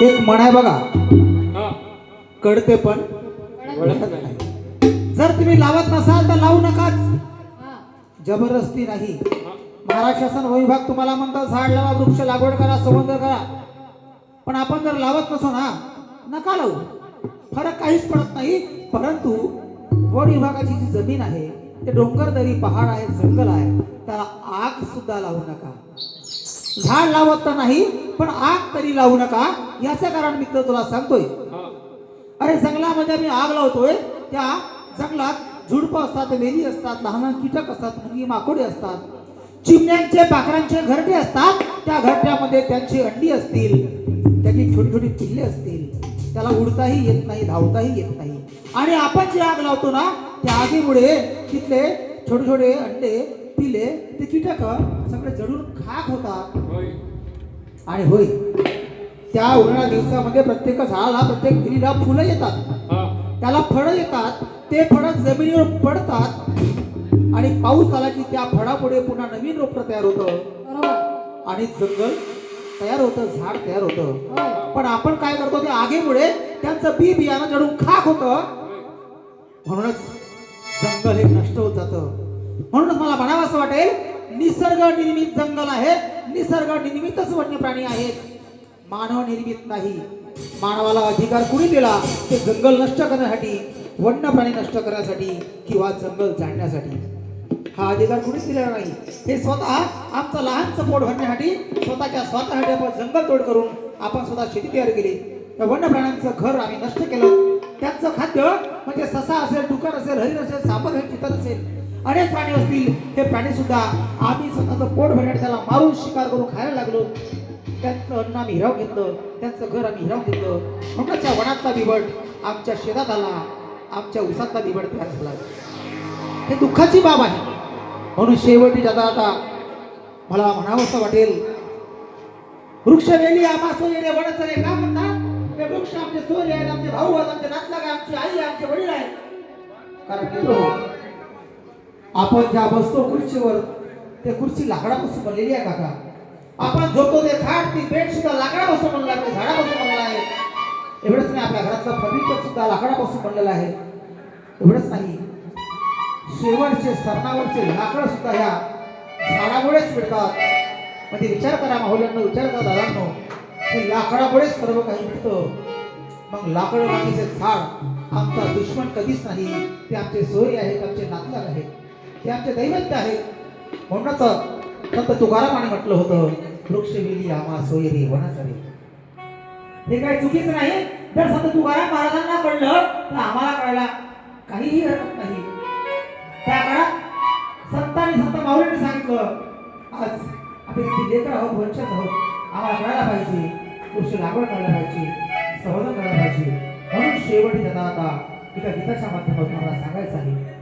एक म्हण आहे बघा, हा कळते पण वळत नाही. जर तुम्ही लावत नसाल तर लावू नकाच, जबरदस्ती नाही. महाराष्ट्र शासन वन विभाग तुम्हाला म्हणतात झाड लावा, वृक्ष लागवड करा, संवर्धन करा, पण आपण जर लावत नसो ना, नका लावू, फरक काहीच पडत नाही. परंतु वन विभागाची जी जमीन आहे, ते डोंगरदरी पहाड आहे, जंगल आहे, त्याला आग सुद्धा लावू नका. झाड लावत तर नाही पण आग तरी लावू नका. याचं कारण मित्र तुला सांगतोय. अरे जंगलामध्ये मी आग लावतोय, त्या जंगलात झुडपं असतात, वेली असतात, लहान लहान कीटक असतात, मुंगी माकोडे असतात, चिमण्यांचे पाखरांचे घरटे असतात. त्या घरट्यामध्ये त्यांची अंडी असतील, त्याची छोटी छोटी पिल्ले असतील. त्याला उडताही येत नाही, धावताही येत नाही. आणि आपण जे आग लावतो ना, त्या आगीमुळे तिथले छोटे छोटे अंडे, पिल्ले, ते कीटक सगळे जळून खाक होतात. आणि होय, त्या उन्हाळ्या दिवसामध्ये प्रत्येक झाडाला, प्रत्येक वेलीला फुलं येतात, त्याला फळं येतात. ते फळं जमिनीवर पडतात आणि पाऊस आला की त्या फळापुढे पुन्हा नवीन रोपटं तयार होतं आणि जंगल तयार होतं, झाड तयार होतं. पण आपण काय करतो, त्या आगीमुळे त्यांचं बी बियाणं जळून खाक होतं. म्हणूनच जंगल हे नष्ट होत जातं. म्हणूनच मला म्हणावं असं वाटेल, निसर्ग निर्मित जंगल आहे, निसर्ग निर्मितच वन्य प्राणी आहेत, मानव निर्मित नाही. मानवाला अधिकार कुणी दिला? ते जंगल नष्ट करण्यासाठी, वन्य प्राणी नष्ट करण्यासाठी किंवा जंगल जाळण्यासाठी. हा अधिकार कुणीच दिलेला नाही. हे स्वतः आमचं लहानचं पोट भरण्यासाठी, स्वतःसाठी आपण जंगल तोड करून आपण स्वतः शेती तयार केली. त्या वन्य प्राण्यांचं घर आम्ही नष्ट केलं. त्यांचं खाद्य म्हणजे ससा असेल, डुकर असेल, हरिण असेल, साप असेल, चितल असेल, अनेक प्राणी असतील, हे प्राणी सुद्धा आम्ही स्वतःचं पोट भरण्यासाठी त्याला मारून शिकार करून खायला लागलो. त्यांचं अन्न आम्ही हिराव घेतलं, त्यांचं घर आम्ही हिराव घेतलं. म्हणून त्या वनातला बिबट आमच्या शेतात आला, आमच्या उसातला बिबट तयार झाला. हे दुःखाची बाब आहे. म्हणून शेवटी आता मला म्हणावं असं वाटेल, वृक्ष वेली आम्हा सोयरे वनचरे का म्हणतात? ते वृक्ष आमचे सोयरे आहेत, आमचे भाऊ आहेत, आमचे नातलग आहेत, आमची आई, आमचे वडील आहेत. कारण मित्र, आपण ज्या बसतो खुर्चीवर, ते खुर्ची लाकडापासून बनलेली आहे काका. आपण झोपतो ते खाट, ती बेड सुद्धा लाकडापासून बनला आहे, झाडापासून बनला आहे. एवढंच नाही, आपल्या घरातलं फर्निचर सुद्धा लाकडापासून बनलेलं आहे. एवढंच नाही, शेवटचे सरणावरचे लाकड सुद्धा ह्या झाडामुळेच मिळतात. म्हणजे विचार करा माहुल्यांनो, विचार करा दादांनो, हे लाकडामुळेच सर्व काही मिळतं. मग लाकड मागीचे झाड आमचा दुश्मन कधीच नाही. ते आमचे सोयरे आहेत, आमचे नातलग आहेत, ते आमचे दैवत्य आहेत. म्हणूनच संत तुकारामाने म्हटलं होतं, वृक्ष वेली आम्हा सोयरे वनचरे. हे काही चुकीचं नाही. जर संत तुकाराम महाराजांना कळलं तर आम्हाला कळला काहीही हरकत नाही. त्या काळात संतांनी, संत माऊलींनी सांगितलं, आज आपण किती लेकर आहोत, वंशज आहोत, आम्हाला कळायला पाहिजे, वृक्ष लागवड करायला पाहिजे, संवर्धन करायला पाहिजे. म्हणून शेवटी आता एका गीताच्या माध्यमातून मला सांगायचं आहे,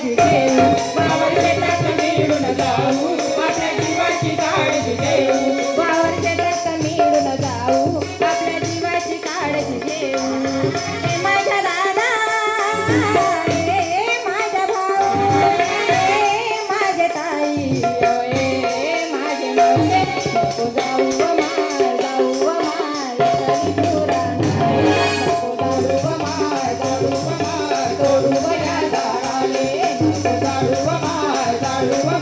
काळजी घेऊ वावर शेतात मिळून जाऊ आपल्या जीवाची काळजी घेऊ वावर शेतात मिळून जाऊ आपल्या जीवाची काळजी घेऊ हे माझ्या दादा हे माझ्या भाऊ हे माझे ताई हे माझे मावशे नको जाऊ व मार जाऊ व मार तरी तुरा नाही नको जाऊ व मार जाऊ व मार सोडू व या झाडाले नको जाऊ व मार जाऊ व